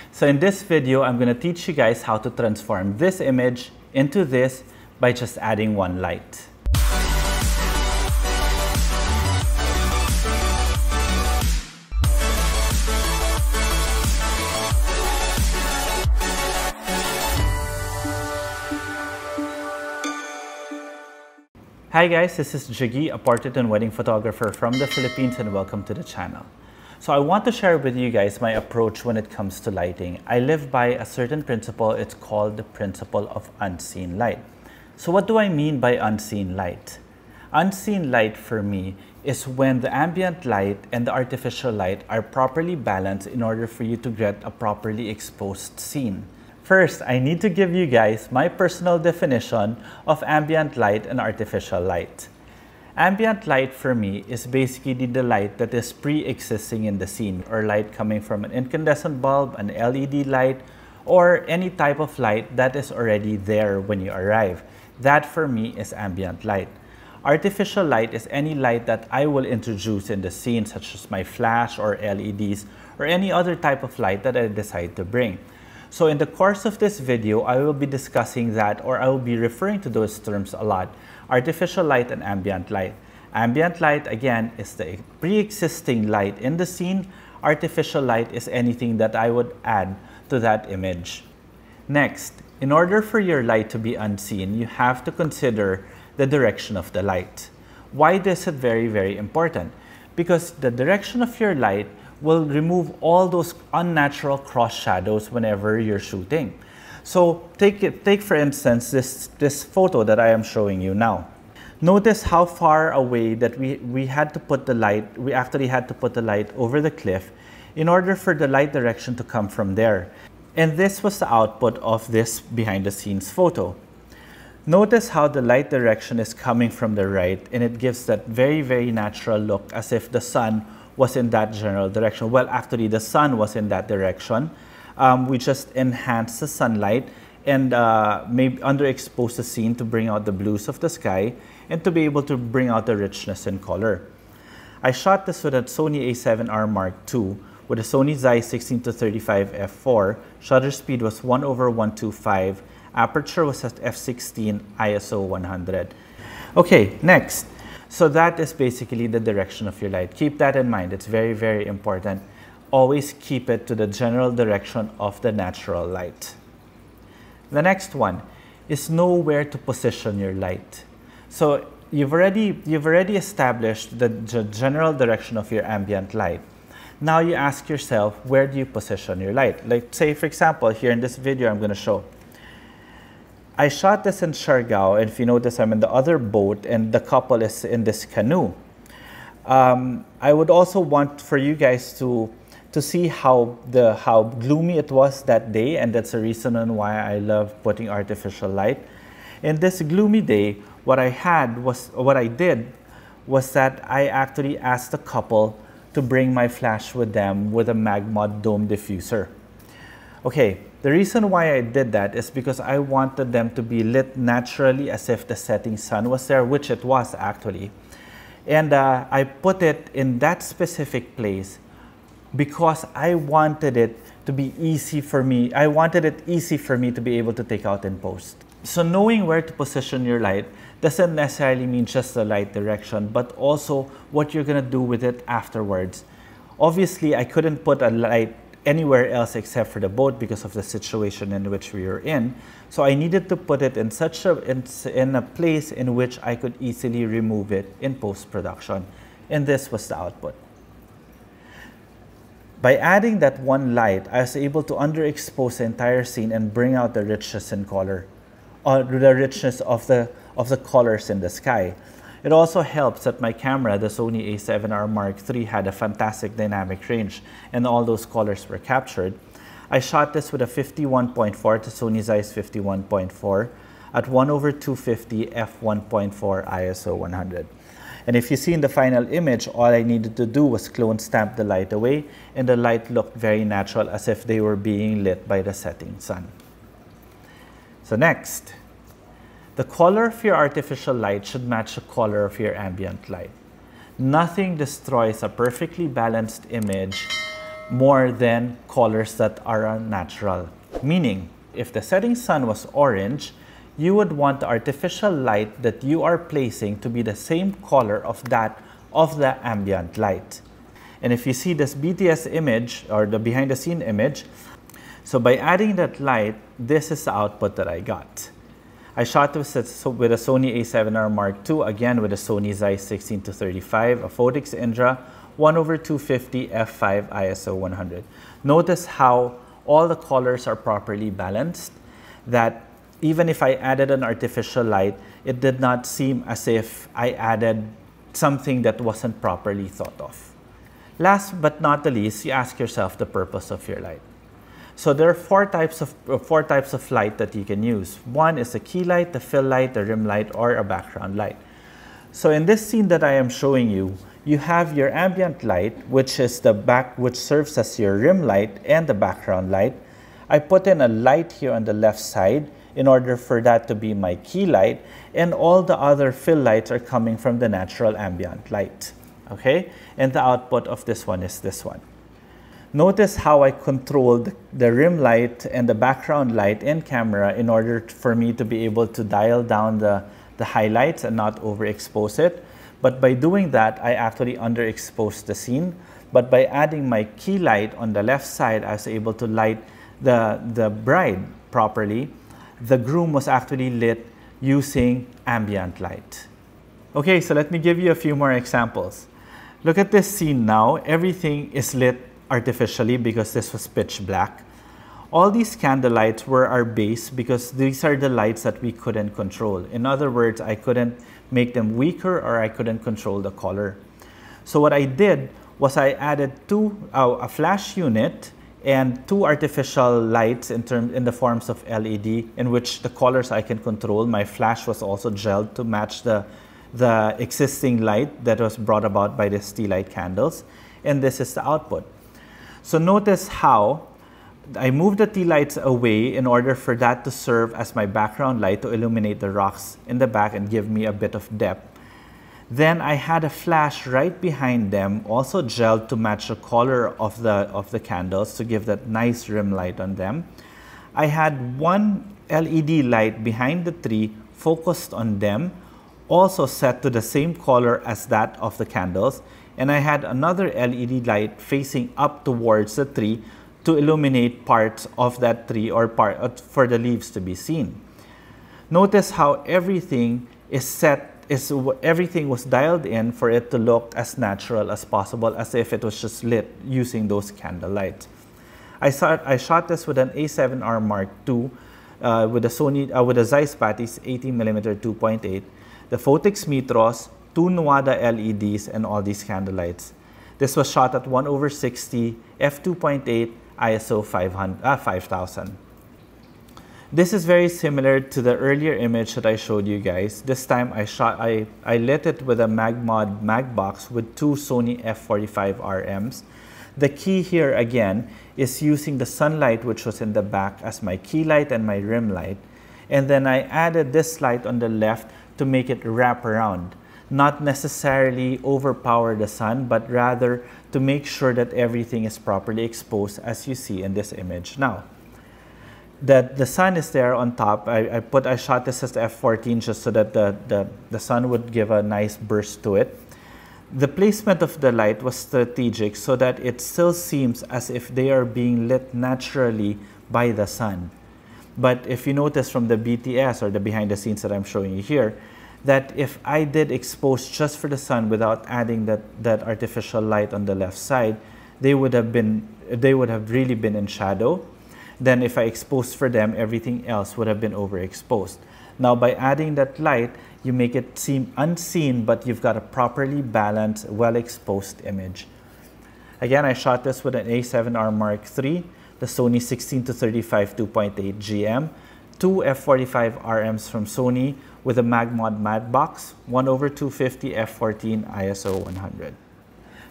So in this video, I'm going to teach you guys how to transform this image into this by just adding one light. Hi guys, this is Jiggy, a portrait and wedding photographer from the Philippines, and welcome to the channel. So I want to share with you guys my approach when it comes to lighting. I live by a certain principle. It's called the principle of unseen light. So what do I mean by unseen light? Unseen light for me is when the ambient light and the artificial light are properly balanced in order for you to get a properly exposed scene. First, I need to give you guys my personal definition of ambient light and artificial light. Ambient light for me is basically the light that is pre-existing in the scene, or light coming from an incandescent bulb, an LED light, or any type of light that is already there when you arrive. That for me is ambient light. Artificial light is any light that I will introduce in the scene, such as my flash or LEDs, or any other type of light that I decide to bring. So in the course of this video, I will be discussing that, or I will be referring to those terms a lot: artificial light and ambient light. Ambient light, again, is the pre-existing light in the scene. Artificial light is anything that I would add to that image. Next, in order for your light to be unseen, you have to consider the direction of the light. Why is it very, very important? Because the direction of your light will remove all those unnatural cross shadows whenever you're shooting. So take for instance this photo that I am showing you now. Notice how far away that we had to put the light. We actually had to put the light over the cliff in order for the light direction to come from there. And this was the output of this behind the scenes photo. Notice how the light direction is coming from the right, and it gives that very, very natural look, as if the sun was in that general direction. Well, actually the sun was in that direction. We just enhanced the sunlight and maybe underexposed the scene to bring out the blues of the sky and to be able to bring out the richness in color. I shot this with a Sony a7R Mark II with a Sony Zeiss 16-35 f4. Shutter speed was 1/125. Aperture was at f16, ISO 100. Okay, next. So that is basically the direction of your light. Keep that in mind. It's very, very important. Always keep it to the general direction of the natural light. The next one is know where to position your light. So you've already established the general direction of your ambient light. Now you ask yourself, where do you position your light? Like, say for example, here in this video I'm going to show. I shot this in Siargao, and if you notice, I'm in the other boat and the couple is in this canoe. I would also want for you guys to see how gloomy it was that day, and that's the reason why I love putting artificial light. In this gloomy day, what I did was that I actually asked the couple to bring my flash with them with a MagMod dome diffuser. Okay. The reason why I did that is because I wanted them to be lit naturally as if the setting sun was there, which it was actually. And I put it in that specific place because I wanted it to be easy for me. I wanted it easy for me to be able to take out in post. So knowing where to position your light doesn't necessarily mean just the light direction, but also what you're gonna do with it afterwards. Obviously, I couldn't put a light anywhere else except for the boat because of the situation in which we were in. So I needed to put it in in a place in which I could easily remove it in post-production. And this was the output. By adding that one light, I was able to underexpose the entire scene and bring out the richness in color, or the richness of the colors in the sky. It also helps that my camera, the Sony a7R Mark III, had a fantastic dynamic range and all those colors were captured. I shot this with a 51.4 to Sony Zeiss 51.4 at 1/250 f1.4 ISO 100. And if you see in the final image, all I needed to do was clone stamp the light away, and the light looked very natural, as if they were being lit by the setting sun. So next, the color of your artificial light should match the color of your ambient light. Nothing destroys a perfectly balanced image more than colors that are unnatural. Meaning, if the setting sun was orange, you would want the artificial light that you are placing to be the same color of that of the ambient light. And if you see this BTS image, or the behind the scene image, so by adding that light, this is the output that I got. I shot this with a Sony a7R Mark II, again with a Sony Zeiss 16-35, a Phottix Indra, 1/250 f5 ISO 100. Notice how all the colors are properly balanced, that even if I added an artificial light, it did not seem as if I added something that wasn't properly thought of. Last but not the least, you ask yourself the purpose of your light. So there are four types of light that you can use. One is the key light, the fill light, the rim light, or a background light. So in this scene that I am showing you, you have your ambient light, which serves as your rim light and the background light. I put in a light here on the left side in order for that to be my key light, and all the other fill lights are coming from the natural ambient light. Okay? And the output of this one is this one. Notice how I controlled the rim light and the background light in camera in order for me to be able to dial down the highlights and not overexpose it. But by doing that, I actually underexposed the scene. But by adding my key light on the left side, I was able to light the bride properly. The groom was actually lit using ambient light. Okay, so let me give you a few more examples. Look at this scene now. Everything is lit artificially because this was pitch black. All these candle lights were our base because these are the lights that we couldn't control. In other words, I couldn't make them weaker or I couldn't control the color. So what I did was I added a flash unit and two artificial lights in the forms of LED, in which the colors I can control. My flash was also gelled to match the existing light that was brought about by the tea light candles. And this is the output. So notice how I moved the tea lights away in order for that to serve as my background light to illuminate the rocks in the back and give me a bit of depth. Then I had a flash right behind them, also gelled to match the color of the candles to give that nice rim light on them. I had one LED light behind the tree focused on them, also set to the same color as that of the candles. And I had another LED light facing up towards the tree to illuminate parts of that tree or for the leaves to be seen. Notice how everything was dialed in for it to look as natural as possible, as if it was just lit using those candle lights. I shot this with an A7R Mark II with a Zeiss Batis 80mm 2.8, the Phottix Mitros, two Nuada LEDs, and all these candle lights. This was shot at 1/60 f2.8 ISO 5000. This is very similar to the earlier image that I showed you guys. This time I lit it with a MagMod MagBox with two Sony f45 RMs. The key here again is using the sunlight which was in the back as my key light and my rim light. And then I added this light on the left to make it wrap around. Not necessarily overpower the sun, but rather to make sure that everything is properly exposed, as you see in this image now. That the sun is there on top. I shot this as f14 just so that the sun would give a nice burst to it. The placement of the light was strategic so that it still seems as if they are being lit naturally by the sun. But if you notice from the BTS, or the behind the scenes that I'm showing you here, that if I did expose just for the sun without adding that artificial light on the left side, they would have really been in shadow. Then if I exposed for them, everything else would have been overexposed. Now by adding that light, you make it seem unseen, but you've got a properly balanced, well-exposed image. Again, I shot this with an A7R Mark III, the Sony 16-35 2.8 GM, two f45 RMs from Sony with a MagMod MagBox, 1/250 f14 ISO 100.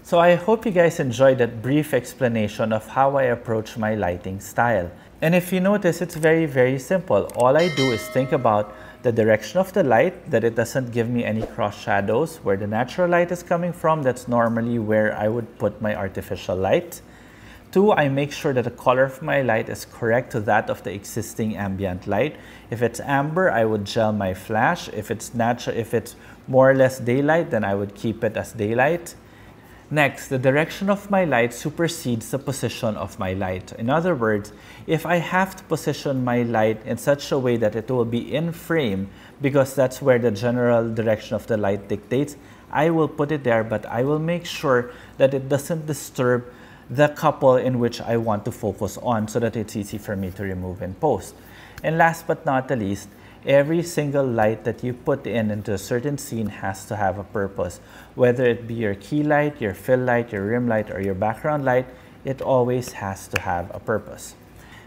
So I hope you guys enjoyed that brief explanation of how I approach my lighting style. And if you notice, it's very, very simple. All I do is think about the direction of the light, that it doesn't give me any cross shadows. Where the natural light is coming from, that's normally where I would put my artificial light. 2, I make sure that the color of my light is correct to that of the existing ambient light. If it's amber, I would gel my flash. If it's more or less daylight, then I would keep it as daylight. Next, the direction of my light supersedes the position of my light. In other words, if I have to position my light in such a way that it will be in frame, because that's where the general direction of the light dictates, I will put it there, but I will make sure that it doesn't disturb the couple in which I want to focus on, so that it's easy for me to remove in post. And last but not the least, every single light that you put into a certain scene has to have a purpose. Whether it be your key light, your fill light, your rim light, or your background light, it always has to have a purpose.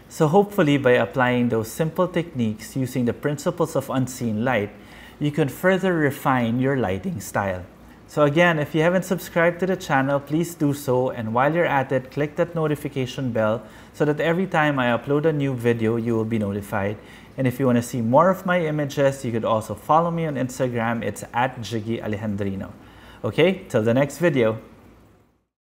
So hopefully by applying those simple techniques using the principles of unseen light, you can further refine your lighting style. So again, if you haven't subscribed to the channel, please do so, and while you're at it, click that notification bell so that every time I upload a new video, you will be notified. And if you want to see more of my images, you could also follow me on Instagram. It's @JiggyAlejandrino. Okay, till the next video.